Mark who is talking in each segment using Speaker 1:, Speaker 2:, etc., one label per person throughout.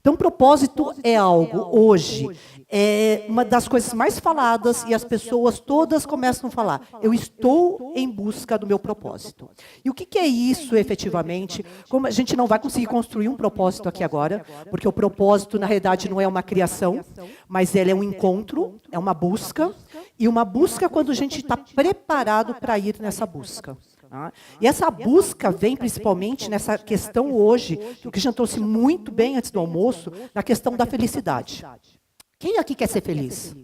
Speaker 1: Então, propósito é algo, hoje, é uma das coisas mais faladas e as pessoas todas começam a falar, eu estou em busca do meu propósito. E o que é isso, efetivamente? Como a gente não vai conseguir construir um propósito aqui agora, porque o propósito, na realidade, não é uma criação, mas ele é um encontro, é uma busca, e uma busca quando a gente está preparado para ir nessa busca. E essa busca vem principalmente nessa questão hoje, que o Christian trouxe muito bem antes do almoço, na questão da felicidade. Quem aqui quer ser feliz?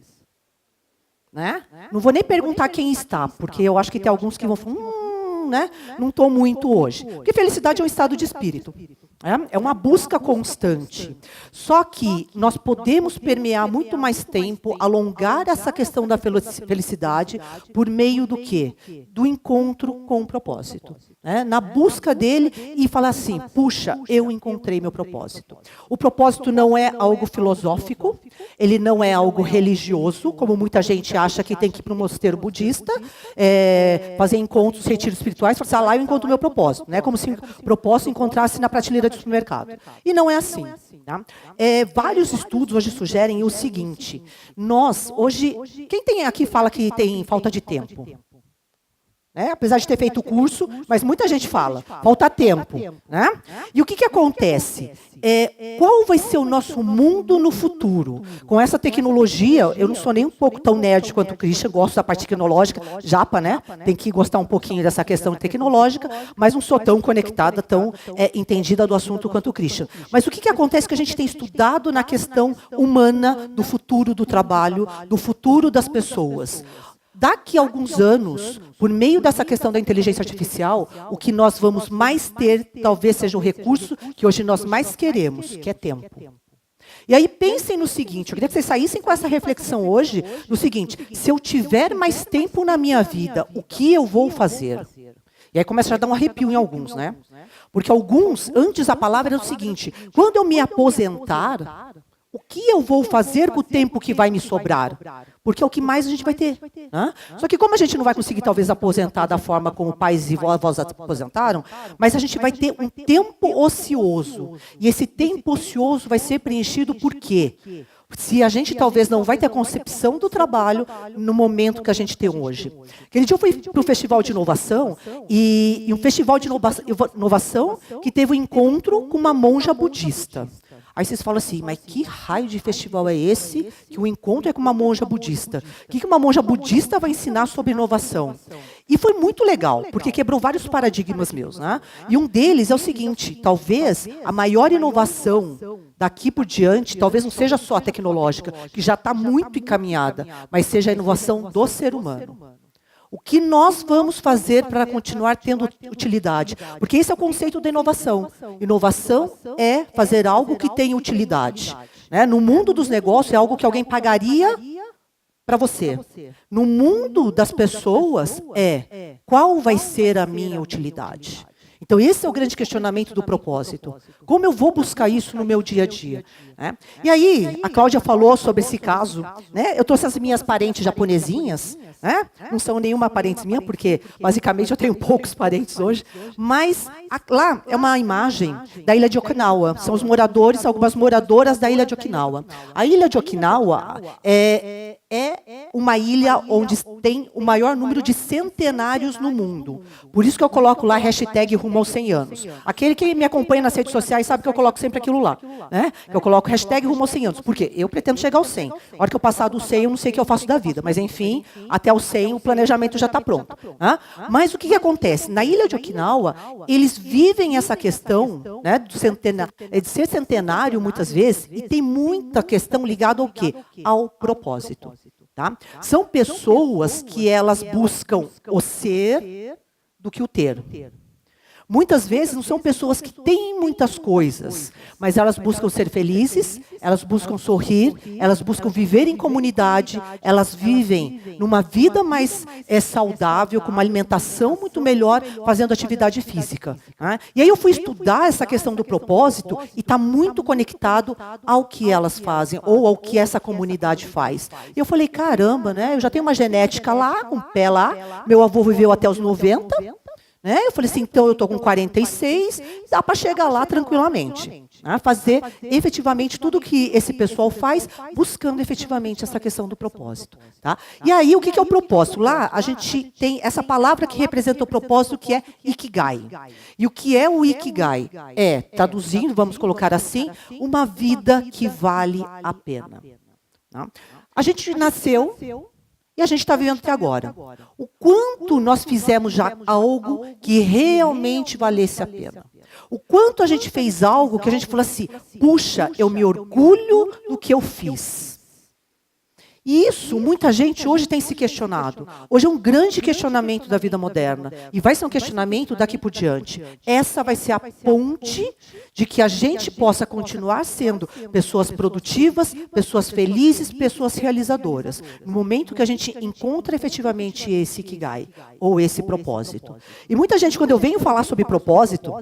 Speaker 1: Né? Não vou nem perguntar quem está, porque eu acho que tem alguns que vão falar, né? Não estou muito hoje. Porque felicidade é um estado de espírito. É uma busca constante. Só que nós podemos permear muito mais tempo, alongar essa questão da felicidade por meio do quê? Do encontro com o propósito. Na busca dele e falar assim, puxa, eu encontrei meu propósito. O propósito não é algo filosófico, ele não é algo religioso, como muita gente acha que tem que ir para um mosteiro budista, fazer encontros, retiros espirituais, falar assim, lá eu encontro o meu propósito. Como se o propósito encontrasse na prateleira do supermercado. E não é assim. Tá? Vários estudos hoje sugerem o seguinte, nós, hoje, quem tem aqui fala que tem falta de tempo? Apesar de ter feito o curso, mas muita gente fala, falta tempo. Né? E o que acontece? Qual vai ser o nosso mundo no futuro? Com essa tecnologia, eu não sou nem um pouco tão nerd quanto o Christian, gosto da parte tecnológica, japa, né? Tem que gostar um pouquinho dessa questão tecnológica, mas não sou tão conectada, tão entendida do assunto quanto o Christian. Mas o que acontece que a gente tem estudado na questão humana do futuro do trabalho, do futuro das pessoas? Daqui a alguns anos, por meio dessa questão da inteligência artificial, o que nós vamos mais ter, talvez seja o recurso que hoje nós mais queremos, que é tempo. E aí pensem no seguinte, eu queria que vocês saíssem com essa reflexão hoje, no seguinte, se eu tiver mais tempo na minha vida, o que eu vou fazer? E aí começa a dar um arrepio em alguns, né? Porque alguns, antes a palavra era o seguinte, quando eu me aposentar, o que eu vou fazer com o tempo que vai me sobrar? Porque é o que mais a gente vai ter. Né? Só que como a gente não vai conseguir, talvez, aposentar da forma como pais e avós aposentaram, mas a gente vai ter um tempo ocioso. E esse tempo ocioso vai ser preenchido por quê? Se a gente talvez não vai ter a concepção do trabalho no momento que a gente tem hoje. Aquele dia eu fui para o Festival de Inovação, e um festival de inovação que teve um encontro com uma monja budista. Aí vocês falam assim, mas que raio de festival é esse que o encontro é com uma monja budista? O que uma monja budista vai ensinar sobre inovação? E foi muito legal, porque quebrou vários paradigmas meus. Né? E um deles é o seguinte, talvez a maior inovação daqui por diante, talvez não seja só a tecnológica, que já está muito encaminhada, mas seja a inovação do ser humano. O que nós vamos fazer para continuar tendo utilidade? Porque esse é o conceito da inovação. Inovação é fazer algo que tenha utilidade. Né? No mundo dos negócios, é algo que alguém pagaria para você. No mundo das pessoas, qual vai ser a minha utilidade? Então, esse é o grande questionamento do propósito. Como eu vou buscar isso no meu dia a dia? Né? E aí, a Cláudia falou sobre esse caso. Né? Eu trouxe as minhas parentes japonesinhas. Né? Não são nenhuma parente minha, porque basicamente eu tenho poucos parentes hoje. Mas lá é uma imagem da ilha de Okinawa. São os moradores, algumas moradoras da ilha de Okinawa. A ilha de Okinawa é uma ilha onde tem o maior número de centenários no mundo. Por isso que eu coloco lá hashtag rumo aos 100 anos. Aquele que me acompanha nas redes sociais sabe que eu coloco sempre aquilo lá. Né? Eu coloco hashtag rumo aos 100 anos. Por quê? Eu pretendo chegar aos 100. A hora que eu passar do 100, eu não sei o que eu faço da vida. Mas, enfim, até aos 100, o planejamento já está pronto. Mas o que acontece? Na ilha de Okinawa, eles vivem essa questão, né, de ser centenário, muitas vezes, e tem muita questão ligada ao quê? Ao propósito. Tá? São pessoas que elas buscam o ser do que o ter. Muitas vezes não são pessoas que têm muitas coisas, mas elas buscam ser felizes, elas buscam sorrir, elas buscam viver em comunidade, elas vivem numa vida mais saudável, com uma alimentação muito melhor, fazendo atividade física. Né? E aí eu fui estudar essa questão do propósito e está muito conectado ao que elas fazem, ou ao que essa comunidade faz. E eu falei, caramba, né? Eu já tenho uma genética lá, um pé lá, meu avô viveu até os 90, Né? Eu falei assim, então eu estou com 46, dá para chegar lá tranquilamente. Né? Fazer efetivamente tudo que esse pessoal faz, buscando efetivamente essa questão do propósito. Tá? E aí, o que é o propósito? Lá, a gente tem essa palavra que representa o propósito, que é Ikigai. E o que é o Ikigai? É, traduzindo, vamos colocar assim, uma vida que vale a pena. Tá? A gente nasceu e a gente está vivendo até agora. O quanto nós fizemos já algo que realmente valesse a pena. O quanto a gente fez algo que a gente falou assim, puxa, eu me orgulho do que eu fiz. E isso, muita gente hoje tem se questionado. Hoje é um grande questionamento da vida moderna. E vai ser um questionamento daqui por diante. Essa vai ser a ponte de que a gente possa continuar sendo pessoas produtivas, pessoas felizes, pessoas realizadoras. No momento que a gente encontra efetivamente esse Ikigai, ou esse propósito. E muita gente, quando eu venho falar sobre propósito,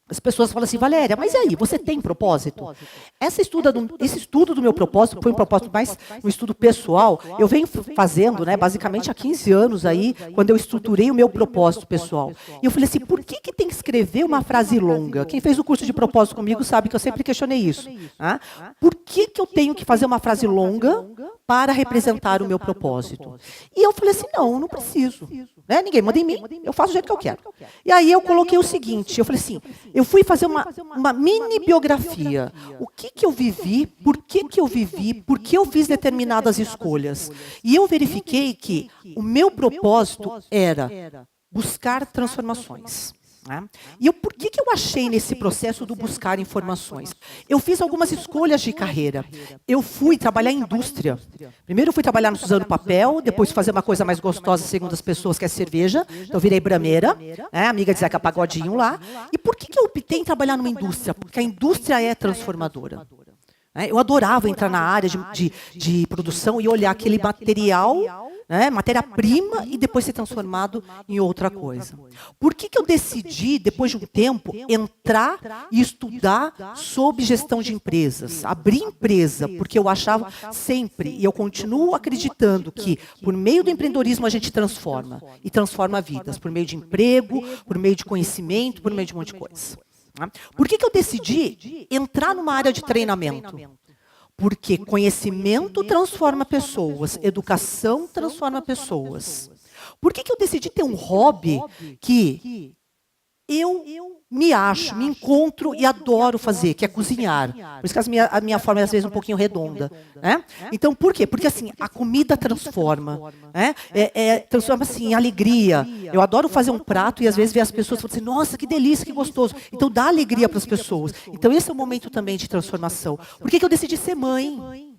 Speaker 1: as pessoas falam assim, Valéria, mas e aí, você tem propósito? Esse estudo do meu propósito foi um propósito mais um estudo pessoal. Eu venho fazendo, né, basicamente há 15 anos aí, quando eu estruturei o meu propósito pessoal. E eu falei assim, por que tem que escrever uma frase longa? Quem fez o curso de propósito comigo sabe que eu sempre questionei isso. Né? Por que eu tenho que fazer uma frase longa para representar o meu propósito? E eu falei assim, não preciso. Né? Ninguém manda em mim, eu faço do jeito que eu quero. E aí eu coloquei o seguinte, eu falei assim, eu fui fazer uma mini biografia. O que eu vivi, por que eu vivi, por que eu fiz determinadas escolhas. E eu verifiquei que o meu propósito era buscar transformações. Né? E por que eu achei nesse processo do buscar informações? Eu fiz algumas escolhas de carreira. Eu fui trabalhar em indústria. Primeiro eu fui trabalhar no Suzano Papel, depois fazer uma coisa mais gostosa, segundo as pessoas, que é cerveja. Então eu virei brameira, né? Amiga de Zeca Pagodinho lá. E por que eu optei em trabalhar numa indústria? Porque a indústria é transformadora. Eu adorava entrar na área de produção e olhar aquele material, né, matéria-prima, e depois ser transformado em outra coisa. Por que eu decidi, depois de um tempo, entrar e estudar sobre gestão de empresas? Abrir empresa, porque eu achava sempre, e eu continuo acreditando que, por meio do empreendedorismo, a gente transforma. E transforma vidas, por meio de emprego, por meio de conhecimento, por meio de um monte de coisa. Por que eu decidi entrar numa área de treinamento? Porque conhecimento transforma pessoas, educação transforma pessoas. Por que eu decidi ter um hobby que eu me acho, me encontro e adoro fazer, que é cozinhar. Por isso que a minha forma é, às vezes, um pouquinho redonda. Né? Então, por quê? Porque, assim, a comida transforma. Né? Transforma, assim, em alegria. Eu adoro fazer um prato e, às vezes, ver as pessoas falando assim, nossa, que delícia, que gostoso. Então, dá alegria para as pessoas. Então, esse é o momento também de transformação. Por que eu decidi ser mãe?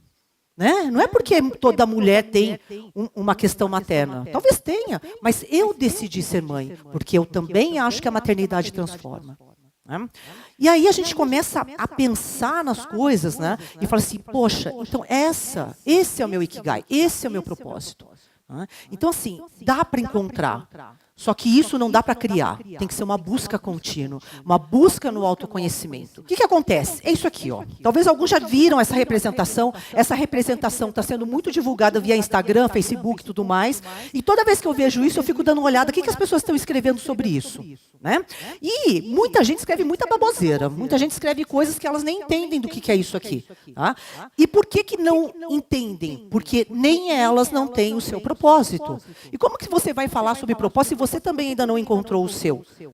Speaker 1: Né? Não é porque toda mulher tem uma questão materna. Talvez tenha, mas eu decidi ser mãe, porque eu também acho que a maternidade transforma. Né? E aí a gente começa a pensar nas coisas, né? E fala assim, poxa, então esse é o meu Ikigai, esse é o meu propósito. Né? Então, assim, dá para encontrar. Só que isso não dá para criar. Tem que ser uma busca contínua, uma busca no autoconhecimento. O que acontece? É isso aqui, ó. Talvez alguns já viram essa representação. Essa representação está sendo muito divulgada via Instagram, Facebook e tudo mais. E toda vez que eu vejo isso, eu fico dando uma olhada. O que as pessoas estão escrevendo sobre isso? Né? E muita gente escreve muita baboseira. Muita gente escreve coisas que elas nem entendem do que é isso aqui. Tá? E por que não entendem? Porque nem elas não têm o seu propósito. E como que você vai falar sobre propósito se você também ainda não encontrou o seu?